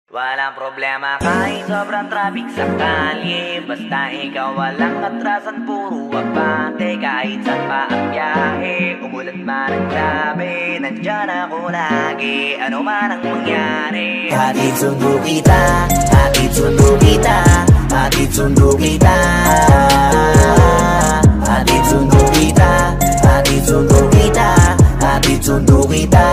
Walang problema kahit sobrang traffic sa kalye, basta ikaw walang atrasan, puro abante. Kahit saan pa ang biyahe, umulan man ang grabe, nandyan ako lagi, ano man ang mangyari. Hatid sundo kita, hatid sundo kita, hatid sundo kita, hatid sundo kita, hatid sundo kita, hatid sundo kita,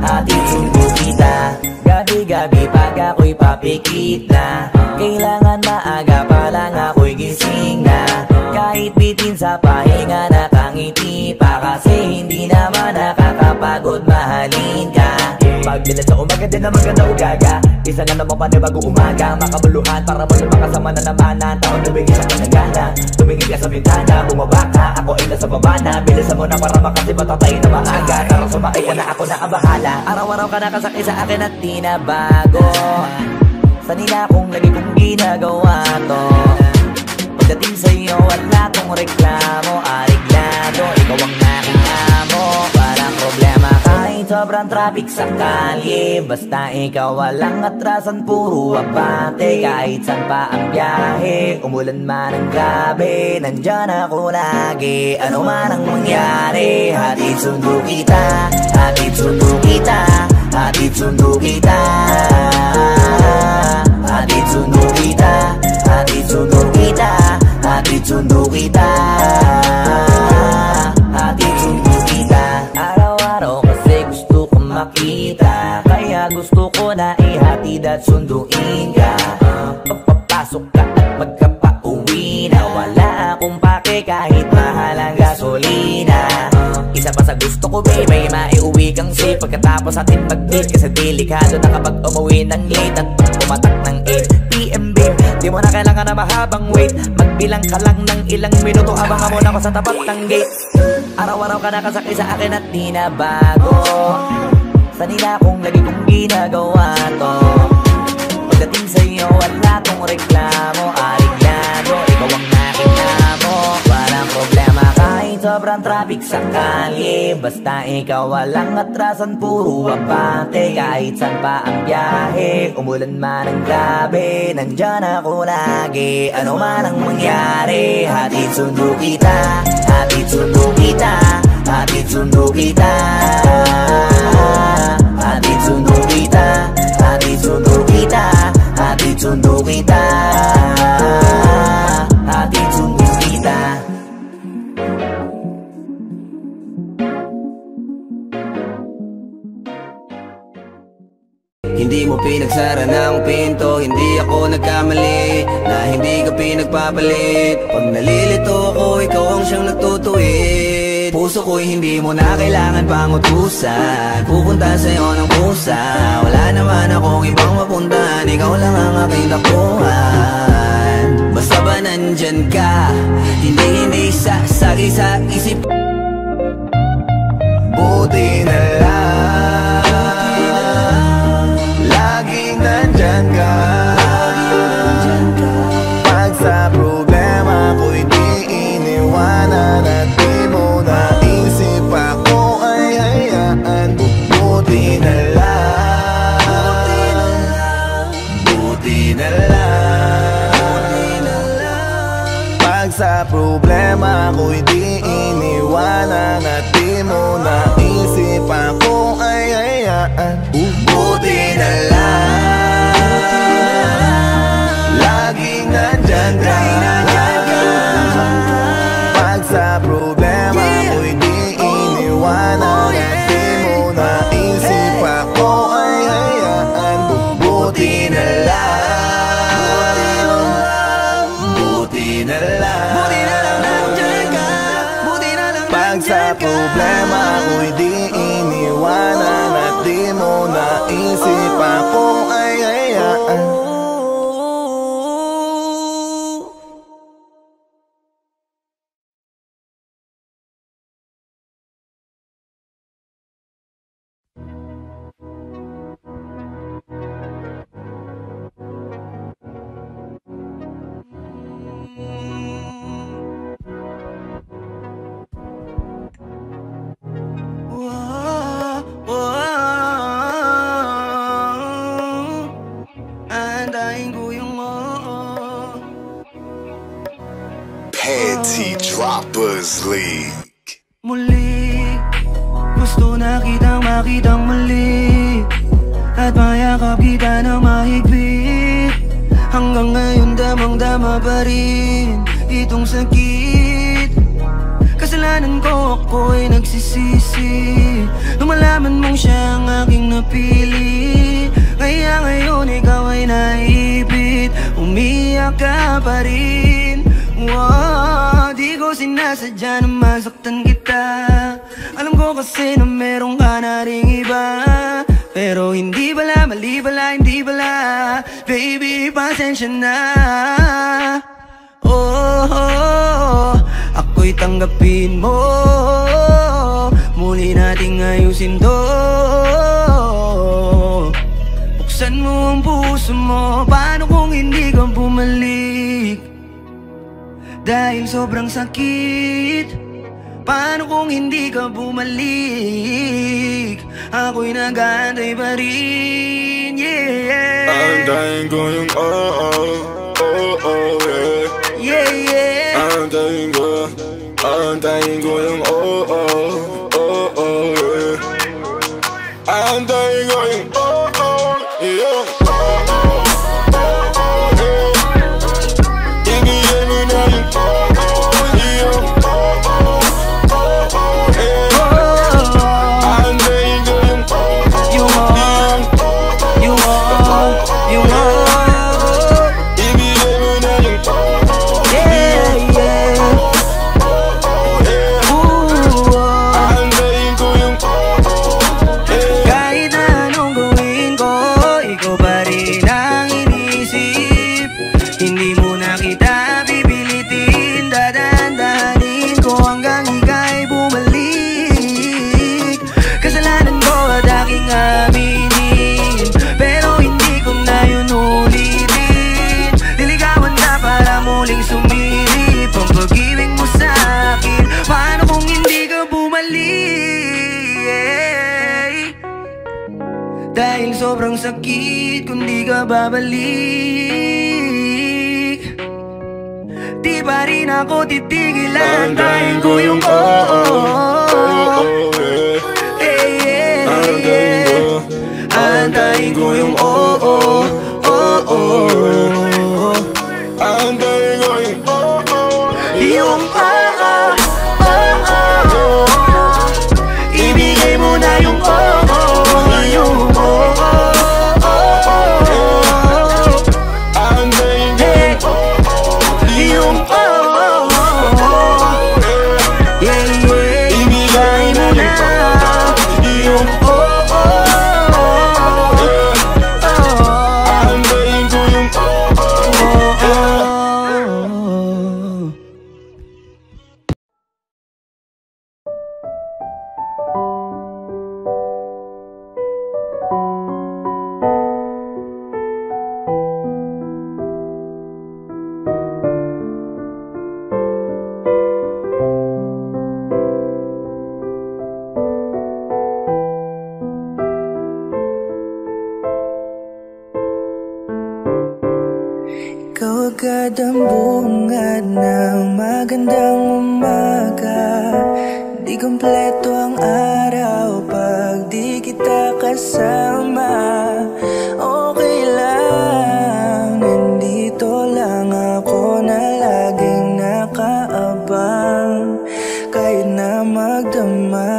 hatid sundo kita. Gabi-gabi pag ako'y papikit na, kailangan maaga pa lang ako'y gising na. Kahit bitin sa pahinga nakangiti pa, kasi hindi naman nakakapagod mahalin ka. Pagbilan sa umaga din na maganda ugaga, isa na naman panibago umaga, makabuluhan para mo makasama na naman ang taon. Tumingin sa kanagana, tumingin ka sa bintana, bumaba ka, ako ay nasa baba na. Bilisan mo na para makasi matatay na maaga, tarang sumakay ka na, ako na ang bahala. Araw-araw ka nakasakay sa akin at di na bago, sanila kong lagi kong ginagawa to. Pagdating sa'yo wala kong reklamo, ariglado, ikaw ang aking amo. Walang problema kahit sobrang traffic sa kalye, basta ikaw walang atrasan, puro abante. Kahit saan pa ang biyahe, umulan man ang grabe, nandyan ako lagi, ano man ang mangyari. Hatid sundo kita, hatid sundo kita, hatid sundo kita, hatid sundo kita, hatid sundo kita, hatid sundo kita, hatid sundo kita. Araw-araw kasi gusto ko makita, kaya gusto ko na ihatid at sunduin ka. Pagpapasok ka at pagkapauwi na, wala akong pake kahit mahal ang gasolina. Isa pa sa gusto ko baby, maiuwi kang safe pagkatapos atin mag-date, kasi delikado na kapag umuwi ng late at pag pumatak ng 8 PM babe, di mo na kailangan na mahabang wait. Magbilang ka lang ng ilang minuto, abangan mo na ako sa tapat ng gate. Araw-araw ka nakasakay sa akin at di na bago, sanila kong lagi kong ginagawa to. Pagdating sa'yo wala kong reklamo, ariglado, ikaw ang aking amo. Walang problema kahit sobrang traffic sa kalye, basta ikaw walang atrasan, puro abante. Kahit saan pa ang biyahe, umulan man ang grabe, nandyan ako lagi, ano man ang mangyari. Hatid sundo kita, hatid sundo kita, hatid sundo kita, hatid sundo kita, hatid sundo kita, hatid sundo kita, hatid sundo kita. Hindi mo pinagsara ng pinto, hindi ako nagkamali na hindi ka pinagpapalit. Pag nalilito ako, ikaw ang siyang nagtutuwid. Puso ko'y hindi mo na kailangan pang utusan, pupunta sa'yo ng pusa. Wala naman akong ibang mapuntahan, ikaw lang ang aking tapuhan. Basta ba nandyan ka, hindi sasagi sa isip. Buti na lang laging nandyan ka. Pag sa problema ko'y di iniwanan at di mo naisip, ako ay hayaan. Buti na lang, buti na lang. Pag sa problema ko'y di iniwanan at di mo naisip, ako ay hayaan. Buti na lang laging nandyan ka. Pag sa problema ko'y di iniwanan at di mo naisip, ako ay hayaan. Buti na lang, buti na lang, buti na lang nandyan ka. Buti na lang. Pag sa problema ko'y di iniwanan at di mo naisip, ako Droppers League. Muli, gusto na kitang makitang muli, at mayakap kita na mahigpit. Hanggang ngayon damang-dama pa rin itong sakit. Kasalanan ko, ako'y nagsisisi nung malaman mong siya ang aking napili. Kaya ngayon ikaw ay naipit, umiyak ka pa rin. Wow, di ko sinasadya na masaktan kita. Alam ko kasi na meron ka na ring iba, pero hindi pala, mali pala, hindi pala. Baby, pasensya na. Oh, ako'y tanggapin mo, muli nating ayusin to. Buksan mo ang puso mo, paano kung hindi ka bumalik? Dahil sobrang sakit, paano kung hindi ka bumalik? Ako'y nag-aantay pa rin, yeah. Aantayin ko yung yeah. Yeah, yeah. Aantayin ko yung yeah. Aantayin ko yung yeah. Ibigay mo na yung dahil sobrang sakit kung di ka babalik. Di pa rin ako titigil, aantayin ko yung aantayin ko yung aantayin ko yung ibigay mo na yung agad ang bungad ng magandang umaga. Di kompleto ang araw pag di kita kasama. Okay lang, nandito lang ako na laging nakaabang, kahit na magdama.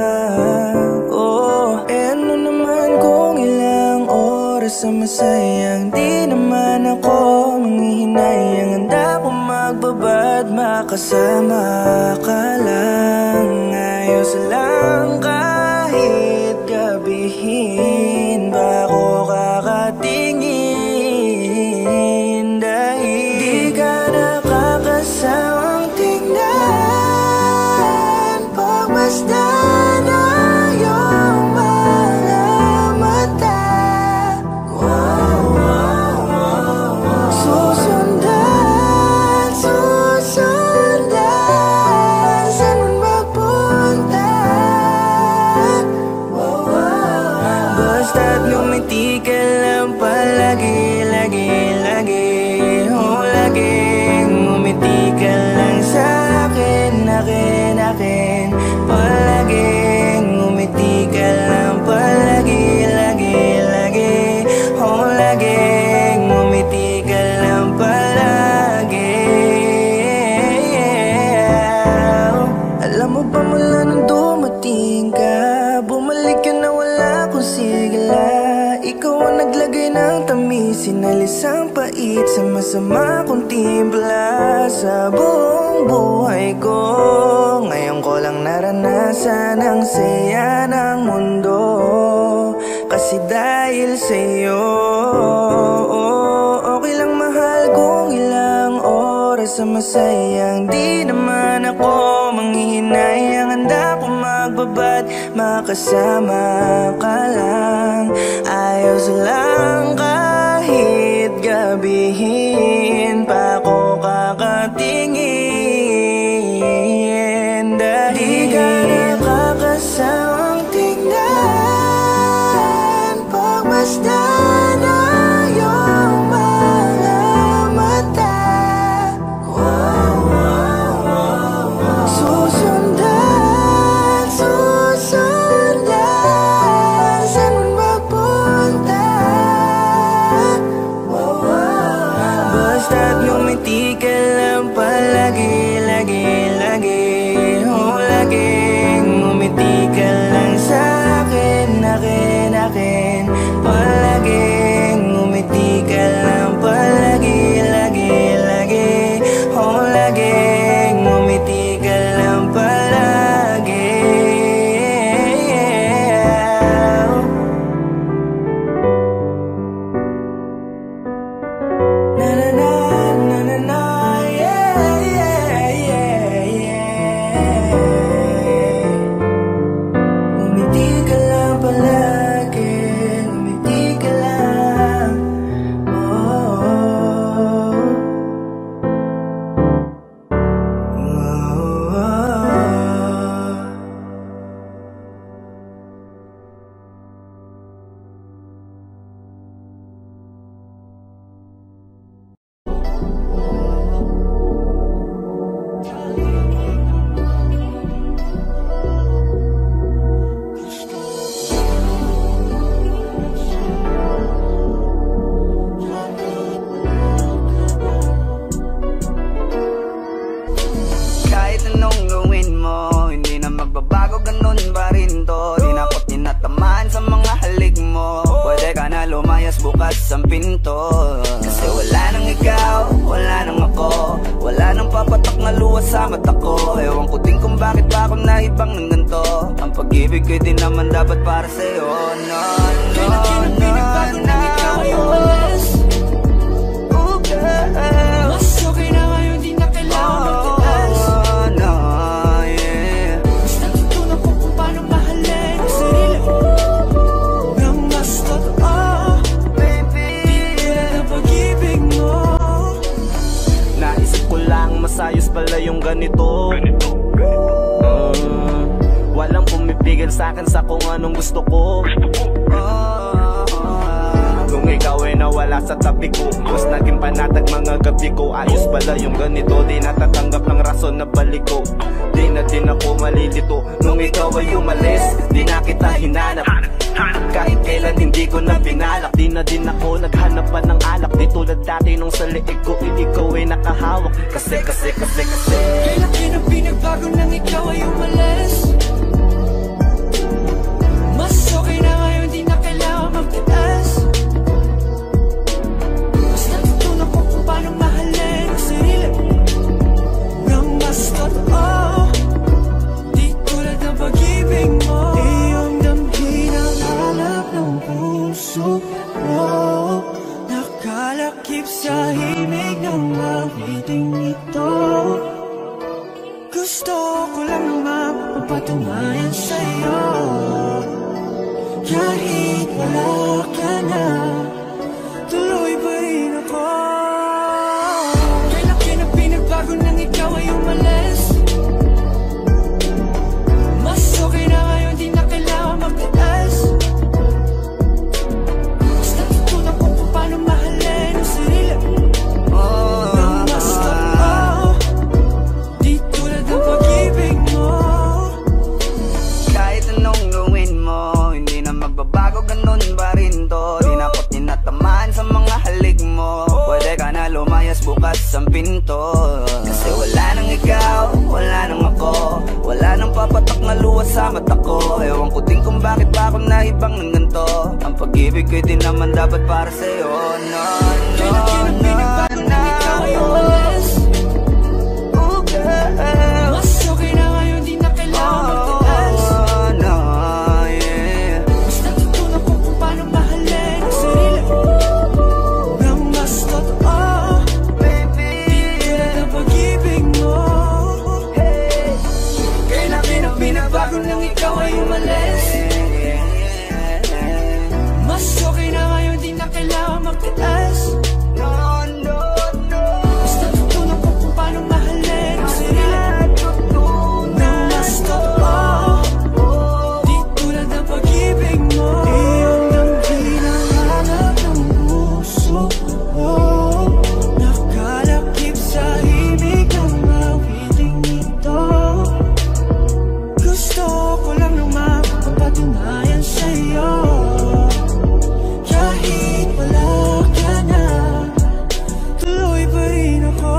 Oh, ano naman kung ilang oras na masayang di naman ako manghihinayang. Handa ko magbabad, makasama ka lang. Ayos lang kahit gabihin ba ako kakatingin, dahil di ka nakakasawang tingnan pagmasdan ang iyong mga mata. Susundan saan man magpunta. ikaw ang naglagay ng tamis, sinalis ang pait sa masama kong timpla sa buong buhay ko. Ngayon ko lang naranasan ang saya ng mundo, kasi dahil sa'yo. Okay lang mahal kung ilang oras sa masayang di naman ako manghihinayang. Handa ko magbabad, makasama ka lang. Ayos lang kahit gabihin pa ko kakatingin, dahil di ka nakakasawang tingnan pagmasdan ang iyong mga mata. Susundan, susundan, saan man mapunta. Basta't ngumiti ka lang palagi, lagi, lagi. Oh, laging ngumiti ka lang sa akin, akin, akin. Palaging ngumiti ka lang palagi, lagi, lagi. Oh, laging ngumiti ka lang palagi. Na na na na na na, yeah, yeah, yeah, yeah. Ngumiti ka lang palagi, ngumiti ka lang. Oh, kahit anong gawin mo, hindi na magbabago, ganun pa rin to. Di na ako't tinatamaan sa mga halik mo. Pwede ka na lumayas, bukas ang pinto. Kasi wala nang ikaw, wala nang ako, wala nang papatak na luha sa mata ko. Ewan ko din kung bakit pa ako naibang ng ganito. Ang pag-ibig ko'y di naman dapat para sa'yo. No, no, no, no. Oh, girl. Mas okay na ngayon, di na kailangan magtaas. Oh, no, yeah. Mas natutunan ko kung paano mahalin ang sarili nang mas totoo. Baby, Di tulad ng pag-ibig mo. Naisip ko lang, masayos pala yung ganito. Walang pumipigil sa'kin sa kung anong gusto ko. Nung ikaw ay nawala sa tabi ko, mas naging panatag mga gabi ko. Ayos pala yung ganito, di natatanggap ng rason na balik ko. Di na din ako malilito. Nung ikaw ay umalis, di na kita hinanap. Kahit kailan hindi ko na pinalak. Di na din ako naghanap pa ng alak. Di tulad dati nung sa liig ko, ikaw ay nakahawak. Kasi Kailan ang pinagbago nang ikaw ay umalis? Mas okay na ngayon, di na kailangan magtaas. Mas natutunan ko kung paano mahalin ang sarili nang mas totoo. Di tulad ng pag-ibig mo. Iyong damhin ang hanap ng puso mo, nakalakip sa himig ng awiting ito. Gusto ko lang naman mapatunayan sa'yo, kahit wala ka na, tuloy pa rin ako. Kailan ang pinagbago nang ikaw ay umalis? Mas okay na ngayon, di na kailangan magtaas. Mas natutunan ko kung paano mahalin ang sarili nang mas totoo. Di tulad ng pag-ibig mo. kahit anong gawin mo, hindi na magbabago, ganun pa rin to. Di na ako't tinatamaan sa mga halik mo. Pwede ka na lumayas, bukas ang pinto. Kasi wala nang ikaw, wala nang ako, wala nang papatak na luha sa mata ko. Ewan ko din kung bakit pa ako naibang ng ganito. Ang pag-ibig pag-ibig ko'y di naman dapat para sa'yo. No, Kailan pinagbago nang ikaw ay umalis? Oh girl, Mas okay na ngayon, di na kailangan magtiis. no, yeah. Mas natutunan ko kung paano mahalin ang sarili nang mas totoo. Baby, Di tulad ng pag-ibig mo. Kailan pinagbago nang ikaw ay umalis? Mas okay na ngayon, di na kailangan magtiis. no, no, no. Mas natutunan ko kung paano mahalin ang sarili nang mas totoo. Di tulad ng pag-ibig mo. Iyong damhin ang hanap ng puso ko. Nakalakip sa himig ng awiting ito. Gusto ko lang naman mapatunayan sa'yo. Kahit wala ka na, tuloy pa rin ako.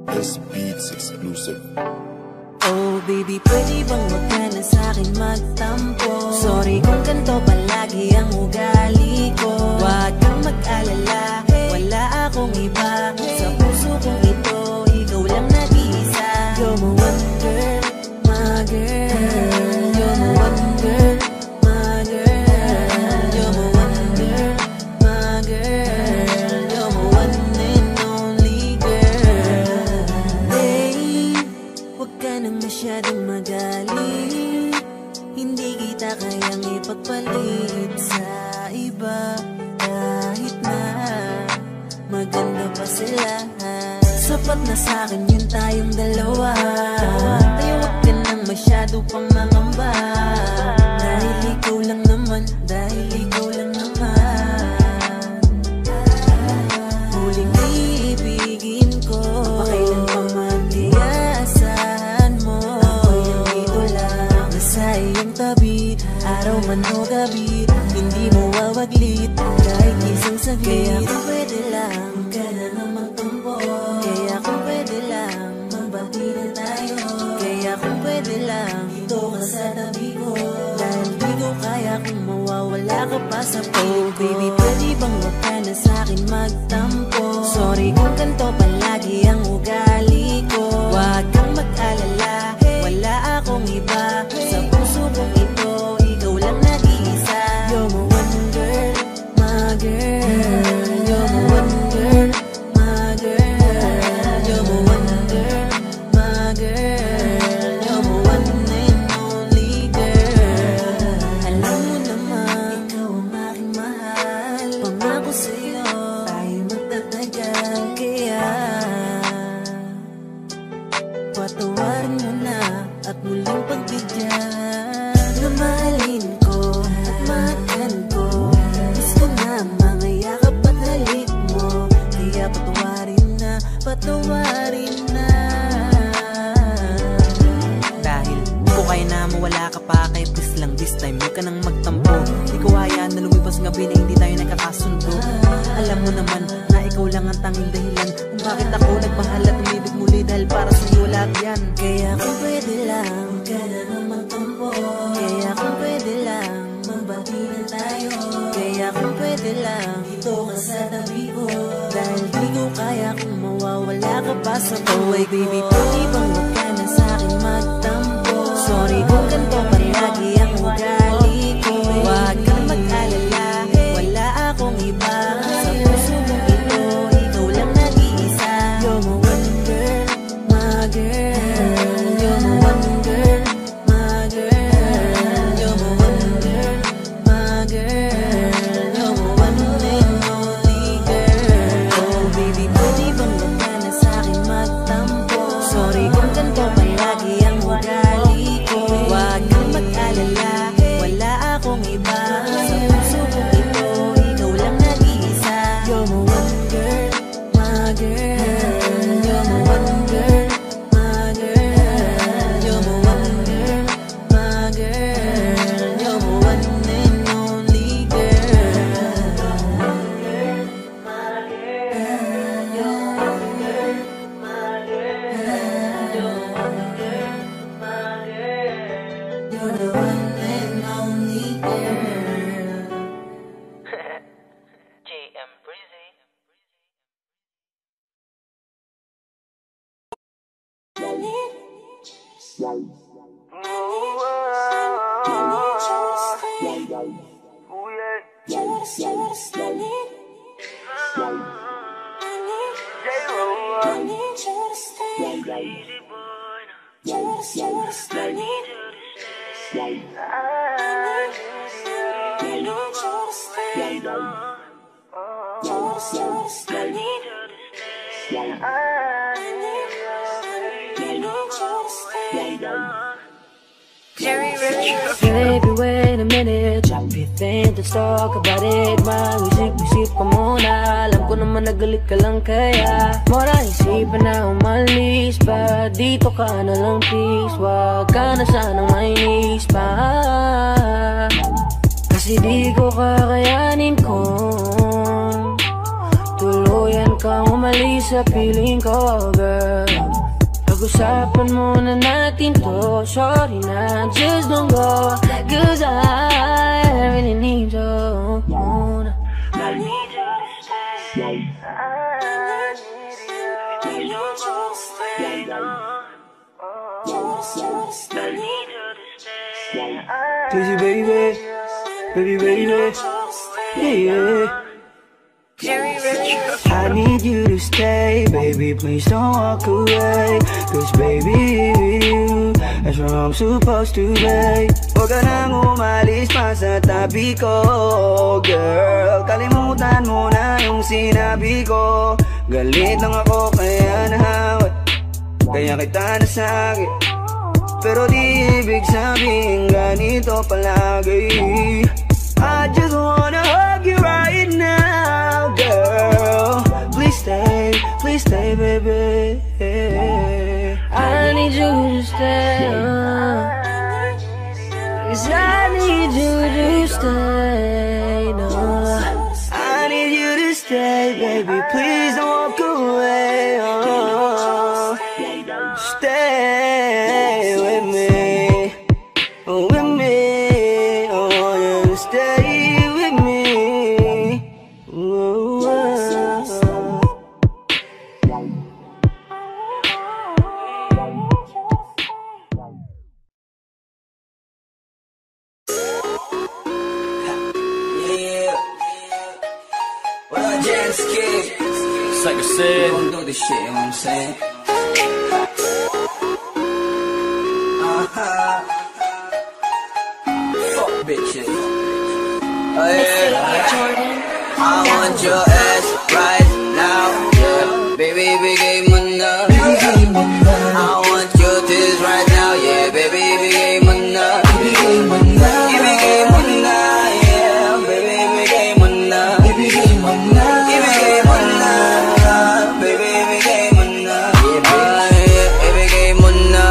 This Beats exclusive. Oh baby, pwede bang wag ka na sa'kin magtampo? Sorry kung ganito palagi ang ugali ko. Huwag kang mag-alala, wala akong iba. Sa puso kong ito, ikaw lang nag-iisa. You're my one girl, my girl. You're my one girl, my girl. You're my one girl, my girl. You're my one and only girl. Babe, huwag ka nang masyadong magalit. Hindi kita kayang ipagpalit sa iba. Kahit na maganda pa sila, sapat na sa'kin yun tayong dalawa. Tayo huwag ka nang masyado pang mangamba. Dahil ikaw lang naman, dahil ikaw lang naman. Huling iibigin ko, pakailan pa man di asahan mo. Ako'y nandito lang, nasa iyong tabi. Araw man o gabi, hindi mo wawaglit kahit isang saglit. Kaya kung pwede lang, huwag ka na nang magtampo. Kaya kung pwede lang, magbati na tayo. Kaya kung pwede lang, dito ka sa tabi ko. Dahil di ko kaya kung mawawala ka pa sa piling ko. Baby, pwede bang wag ka na sa'kin magtampo? Sorry kung ganito palagi ang ugali ko. Huwag kang mag-alala, wala akong iba. Sa puso kong ito, ikaw lang nag-iisa. You're my one girl, my girl. You're my one girl, my girl. You're my one girl, my girl. You're my one and only girl. Alam mo naman, ikaw ang aking mahal. Pangako sa'yo, tayo magtatagal. Kaya patawarin mo na at muling pagbigyan. Na mahalin ko at mahagan ko. Gusto na mga yakap at halik mo. Kaya patawarin na, patawarin na. Dahil di ko kaya na mawala ka pa, kaya please lang this time huwag ka nang magtampo. Di ko hayaan na lumipas ng gabi na hindi tayo nagkakasundo. Alam mo naman na ikaw lang ang tanging dahilan kung bakit ako nagmahal at umibig muli. Dahil para sa'yo lahat yan. Kaya kung pwede lang, huwag ka na nang magtampo. Kaya kung pwede lang, magbati na tayo. Kaya kung pwede lang, dito ka sa tabi ko. Dahil di ko kaya kung mawawala ka pa sa buhay ko. Baby, pwede bang huwag ka na sa'kin magtampo? Sorry kung ganito palagi ang ugali ko. Huwag kang mag-alala, wala akong iba. Sa puso mong ito, ikaw lang nag-iisa. You're my one girl, my girl. You're my one girl, my girl. You're my one girl, my girl. You're my one and only girl. Oh baby, pwede bang huwag ka na sa'kin magtampo? Sorry kung ganito palagi ang ugali ko. Huwag kang mag-alala, Baby, wait a minute. Drop your thing, let's talk about it. Mag-isip-isip pa muna. Alam ko naman nagalit ka lang kaya mura isipan na umalis pa. Dito ka na lang please. Wag ka na sanang mainis pa. Kasi di ko kakayanin kung tuluyan kang umalis sa piling ko, girl. Pag-usapan muna natin to. Sorry na, just don't go, 'cause I really need you. I need you to stay. I need you. You don't stay, no. I need you to stay. Crazy baby, baby, yeah. I need you to stay, baby, please don't walk away. 'Cause baby, with you, that's where I'm supposed to be. Huwag ka nang umalis pa sa tabi ko, girl. Kalimutan mo na yung sinabi ko. Galit lang ako kaya nahawat, kaya kita nasakit. Pero di ibig sabihin ganito palagi. I just wanna hug you right now, girl. Please stay, baby. I need you to stay, 'cause I need you to stay, no. I need you to stay, baby. Please don't walk away. Stay with me, with me. I want you to stay with me. Ooh, Yeah. What up, James Kid? It's like I said, Don't do this shit, you know what I'm saying? Fuck bitches. Oh yeah. I want your ass right now, yeah. Baby, bigay mo na. I want your tits right now, yeah. Baby, bigay mo na. Ibigay mo na, yeah. Baby, bigay mo na. Ibigay mo na. Baby, bigay mo na. Ibigay mo na,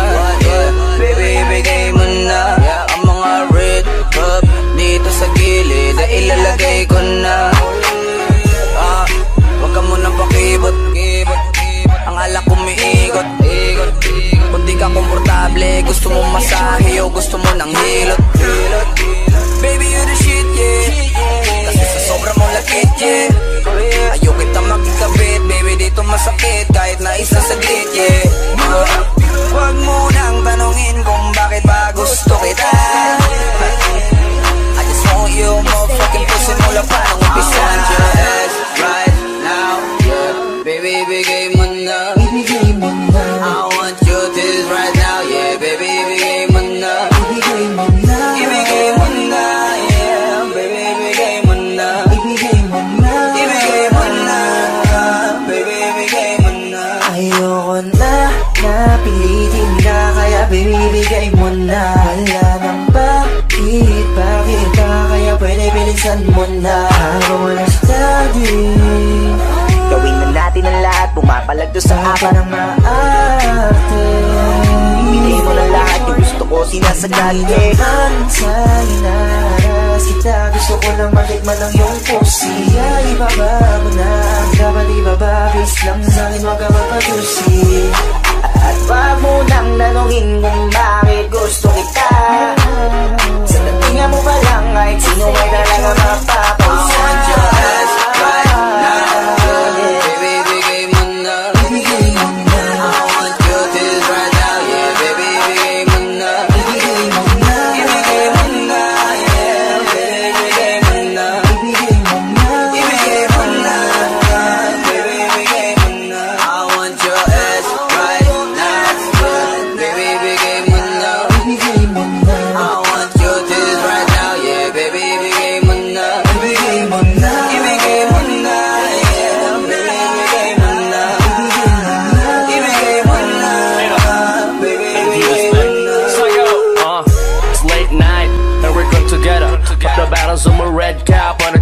yeah. Baby, bigay mo na. Yeah, ang mga red cup dito sa gilid ay ilalagay ko na. Wag ka munang pakibot, ang alak umiikot. Kung di ka komportable, gusto mo masahe o gusto mo ng hilot. Baby, you the shit, yeah. Kasi sa sobra mong lakit, yeah. Ayaw kita magkikabit, baby, dito masakit kahit na isang saglit, yeah. Wag mo nang tanungin kung bakit ba gusto kita. I just want you, motherfucking pussy mula pa nung umpisa. I want your ass right now, yeah. Baby, bigay mo na. I want your tits right now, yeah. Baby, bigay mo na. Ibigay mo na, yeah. Baby, bigay mo na. Ibigay mo na, baby, bigay mo na. Ayoko na pilitin ka, kaya bibigay mo na. Wala nang bakit ba, kaya pwede bilisan mo na. Ako mo na study, gawin na natin ang lahat, pumapalagdo sa apa ng maarte. Bigay mo na lahat, yung gusto ko sinasagad. Sa'yo naras kita, gusto ko lang matikman ng iyong pusi. Kaya ibaba mo na ang dapat ibababis lang sa'kin, wag ka magpatusi. At wag mo nang tanungin kung bakit gusto kita. Sa tatingan mo pa lang kahit sino ay talaga mapapausa. I want your ass right now, yeah. Baby, bigay mo na. I want your tits right now, yeah. Baby, bigay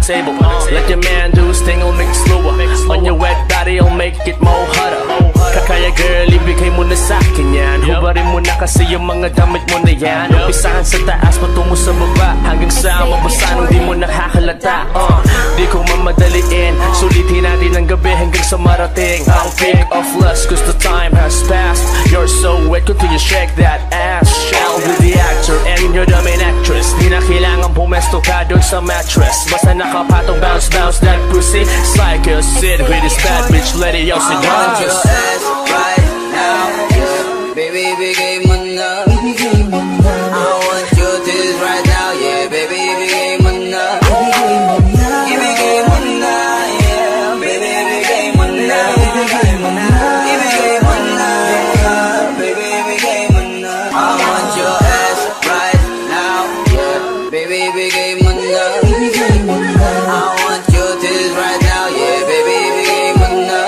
table. Let your man do his thing, I'll make it slower. On your wet body, I'll make it more hotter. Kaya girl, ibigay mo na sa'kin yan. Hubarin mo na kasi yung mga damit mo na yan. Umpisahan sa taas, patungo sa baba, hanggang sa mabasa nung di mo nakakalata. Di ko mamadaliin, sulitin natin ang gabi hanggang sa marating ang peak of lust, cause the time has passed. You're so wet, continue shake that ass. Shall be the actor and you're the main actress. Di na kailangan pumesto ka doon sa mattress. Basta nakapatong bounce, bounce that pussy. It's like a sit with this bad bitch, let it out si dance. Right now, yeah. Baby, bigay mo na. I want you this right now, yeah. Baby, bigay mo na. Ibigay mo na, yeah. Baby, bigay mo na. Ibigay mo na. Ibigay mo na, baby, bigay mo na. I want your ass right now, yeah. Baby, bigay mo na. I want you this right now, yeah. Baby, bigay mo na.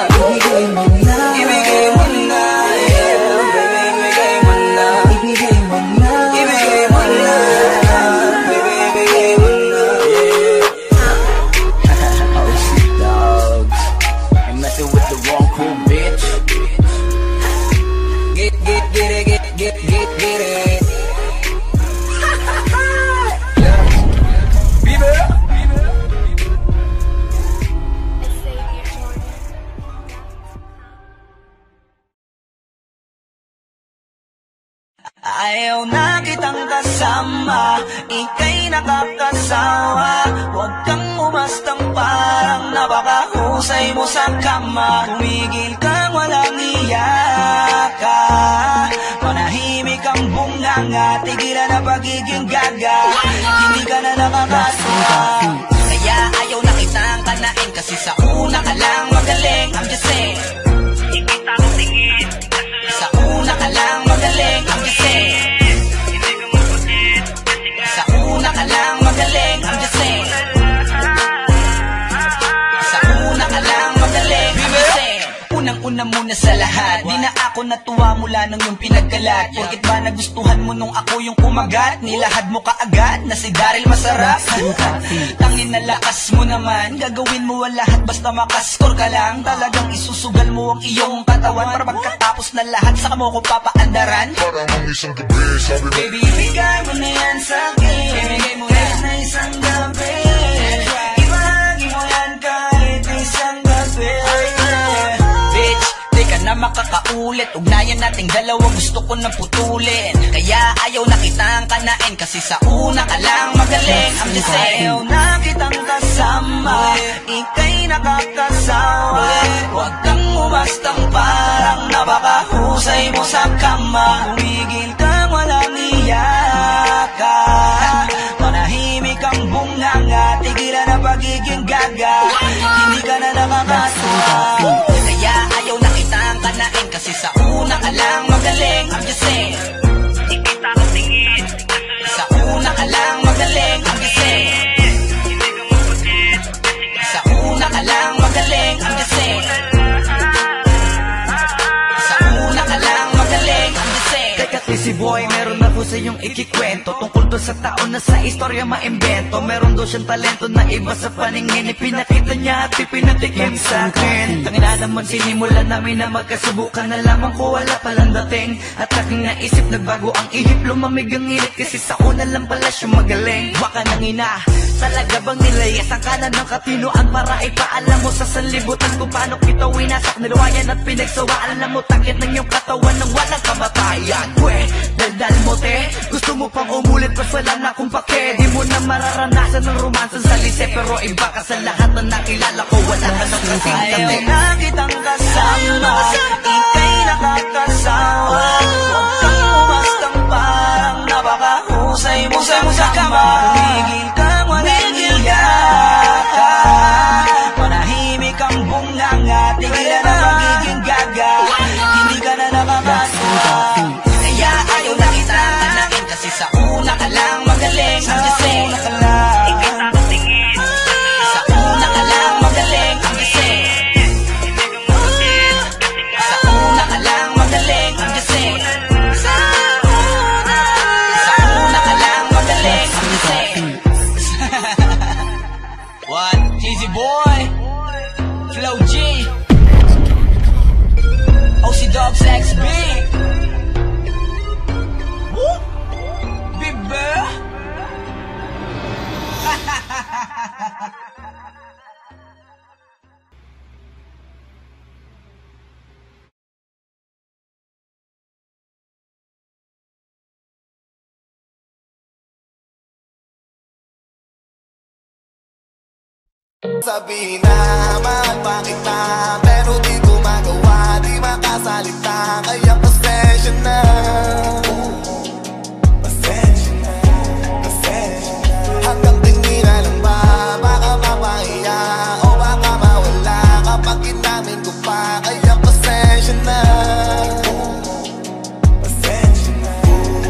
Ayaw na kitang kasama, ika'y nakakasawa. Huwag kang umastang parang napakahusay mo sa kama. Tumigil kang walang iyaka, manahimik ang bunganga. Tigilan na pagiging gaga, hindi ka na nakakasuka. Kaya ayaw na kitang kanain, kasi sa una ka lang magaling. I'm just saying, ikita ko tingin. Sa una ka lang magaling, I'm just saying. Sa una ka lang magaling, I'm just saying. Sa una ka lang magaling, I'm just saying. Unang-una muna sa lahat, di na ako natuwa mula nung yung pinagkalat. Porkit ba nagustuhan mo nung ako yung kumagat? Nilahad mo kaagad na si Daryl masarap. Tangin na lakas mo naman, gagawin mo ang lahat basta makaskor ka lang. Talagang isusugal mo ang iyong katawan para pagkatapos na lahat saka mo ko papaandaran. Parang ang isang gabi, sabi mo, baby, bigay mo na yan sa'kin. Ibigay mo yan na isang gabi. Ibahagi mo yan kahit isang gabi. Bitch, di ka na makakaulit. Ugnayan nating dalawa, gusto ko na putulin. Kaya ayaw na kitang kanain, kasi sa una ka lang magaling. I'm just saying, ayaw na kitang kasama, ika'y nakakasawa. Huwag kang umastang parang napakahusay mo sa kama. Tumigil kang walang iyaka, manahimik ang bunganga. Tigilan na pagiging gaga, hindi ka na nakakasuka. Kaya ayaw na kitang kanain, kasi sa una ka lang magaling. I'm just saying, ikita ko tingin. Sa una ka lang magaling, I'm just saying. Sa una ka lang magaling, I'm just saying. Sa una ka lang magaling, I'm just saying. Teka, si boy, meron ako sa iyong ikikwento tungkol doon sa taon na sa istorya maimbento. Meron doon siyang talento na iba sa paningin. Ipinakita niya at ipinatikim sa akin. Tangina naman sinimulan namin na magkasubukan. Nalaman ko wala palang dating, at aking naisip nagbago ang ihip. Lumamig ang init kasi sa una lang pala siya magaling. Waka nang ina, talaga bang nilayas ang kanan ng katinuan para ipaalam mo sa sanlibutan kung paano kita winasak, nilawayan at pinagsawaan. Alam mo takit ng iyong katawan ng walang kamatayan. Daldal mo te, gusto mo pang umulit pas wala na kung pake. Di mo na mararanasan ng romansan sa lise, pero iba ka sa lahat na nakilala ko. Wala ka ng kasing dati. Ayaw na kitang kasama, ika'y nakakasawa. Huwag kang umastang parang napakahusay mo sa kama. Tumigil kang walang iyaka, manahimik ang bunganga. Tigilan na magiging gaga, hindi ka na nakakasuka. Kaya ayaw na kitang kanain, kasi sa una ka lang magaling. I'm just saying, ikita ko tingin. Sa una ka lang magaling, I'm just saying. Sa una ka lang magaling, I'm just saying. Sa una ka lang magaling, I'm just saying. Easy boy, Flow G, OC Dogs XB. Woo! Big Bear. Sabihin na mahal pa kita, pero di ko magawa, di makasalita. Kaya pasensya na, pasensya na, pasensya na. Hanggang tingin na lang ba, baka mapahiya o baka mawala kapag inamin ko pa. Kaya pasensya na, pasensya na,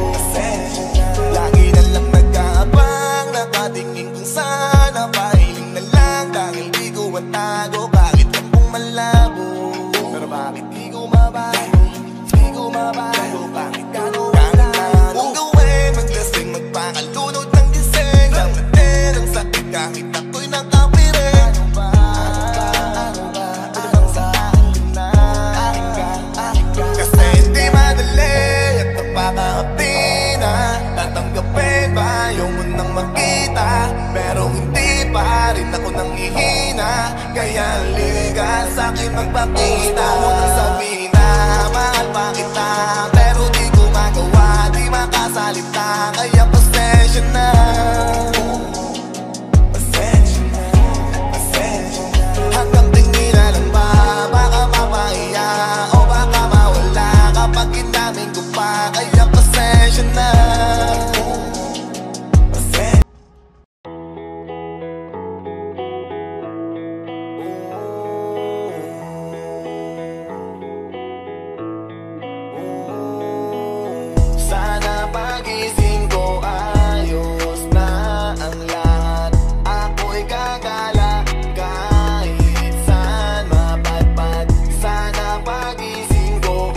pasensya na. Lagi na lang nag-aabang, nakatingin kung sana pahiling na lang. Dahil di ko matago, kahit lang kung malabo. Pero bakit di ko mabago, di ko mabago. Bakit gano'n kahit na anong gawin, maglasing, magpakalunod ng gising. Namatin ang sakit kahit ako'y nakapirin. Ano ba, ano bang sa akin na? Kasi hindi madali at napakahapdi na tatanggapin ba yung munang makita. Pero hindi pa rin ako nanghihina, kaya liga sa'kin magpakita. Gusto mo nang sabihin na mahal pa kita, pero di ko magawa, di makasalita. Kaya pasensya na, pasensya na, pasensya na. Hanggang tingin na lang ba, baka mapahiya o baka mawala kapag inamin ko pa. Kaya pasensya na, pasensya. Sana pagising ko ayos na ang lahat. Ako'y gagala kahit saan mapadpad. Sana pagising ko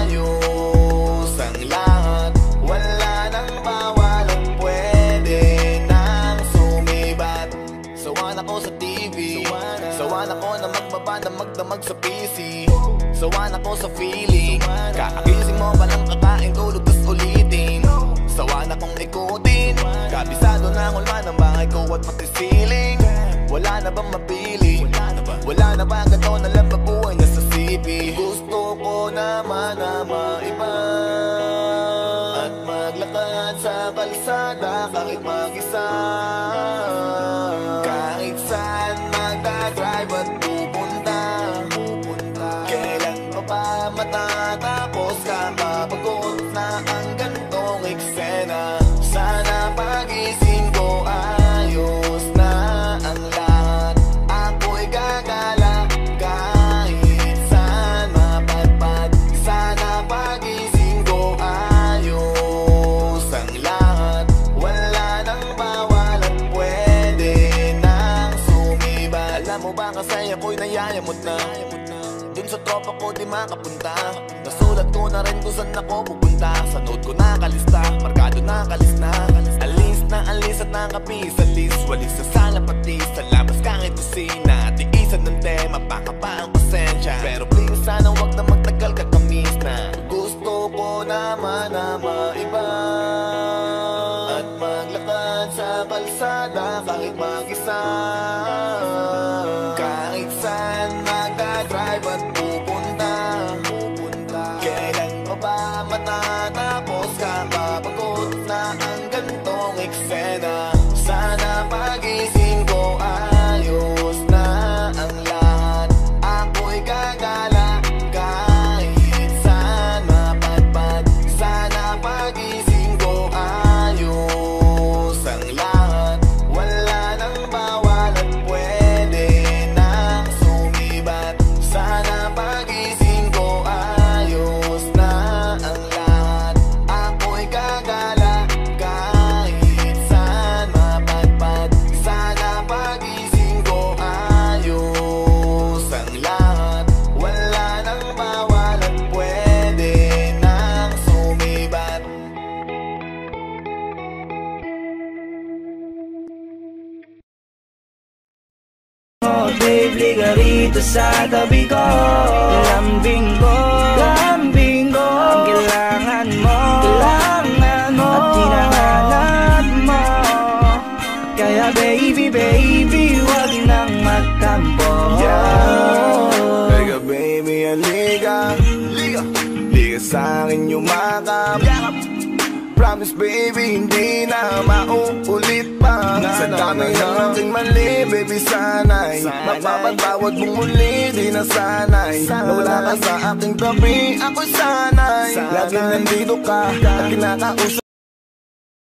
ayos ang lahat. Wala nang bawal at pwede nang sumibat. Sawan ako sa TV, sawan ako na magbaba na magdamag sa PC. Sawan ako sa feeling, kakagising mo palang kakain, tulog tas ulitin. Sawan akong ikutin, kabisado na ako naman ang bahay ko at pati ceiling. Wala na bang mapili? Wala na ba ganito na lang mabuhay na sa CP? Gusto ko naman na maiba at maglakad sa kalsada kahit mag-isa. Kahit saan magdadrive at pupunta. Kailan pa ba matatapos? Kapapagod na ang gantong eksena. Sana pagising ko ayos na ang lahat. Ako'y gagala kahit saan mapadpad. Sana pagising ko ayos ang lahat. Wala nang bawal at pwede nang sumiba. Alam mo ba kasi ako'y nayayamot na. Dun sa tropa ko di makapunta. Nasulat ko na rin kung saan ako pupunta. Sa note ko nakalista, markado nakalista. Alis at nakapis sa list. Walis sa sala pati sa labas kahit kusina. Tiisan ng tema, baka pa ang pasensya. Pero please sana wag na magtagal kakamis na. Gusto ko naman na maiba at maglakad sa kalsada kahit mag-isa. Kahit saan magdadrive at pupunta. Kailan pa ba matatapos? Kapapagod na ang gantong eksena. Sana pagising ko dito sa tabi ko. Lambing ko, lambing ko, ang kailangan mo, at hinahanap mo. Kaya baby, baby, wag nang magtampo. Liga baby, liga, liga, liga sa'kin yumakap. Promise baby, hindi na mauulit pa. Sa dami ng aking mali, baby sana'y mapapatawad mong muli, di na sanay. Nawala ka sa aking tabi, ako'y sanay. Lagi nandito ka at kinakausap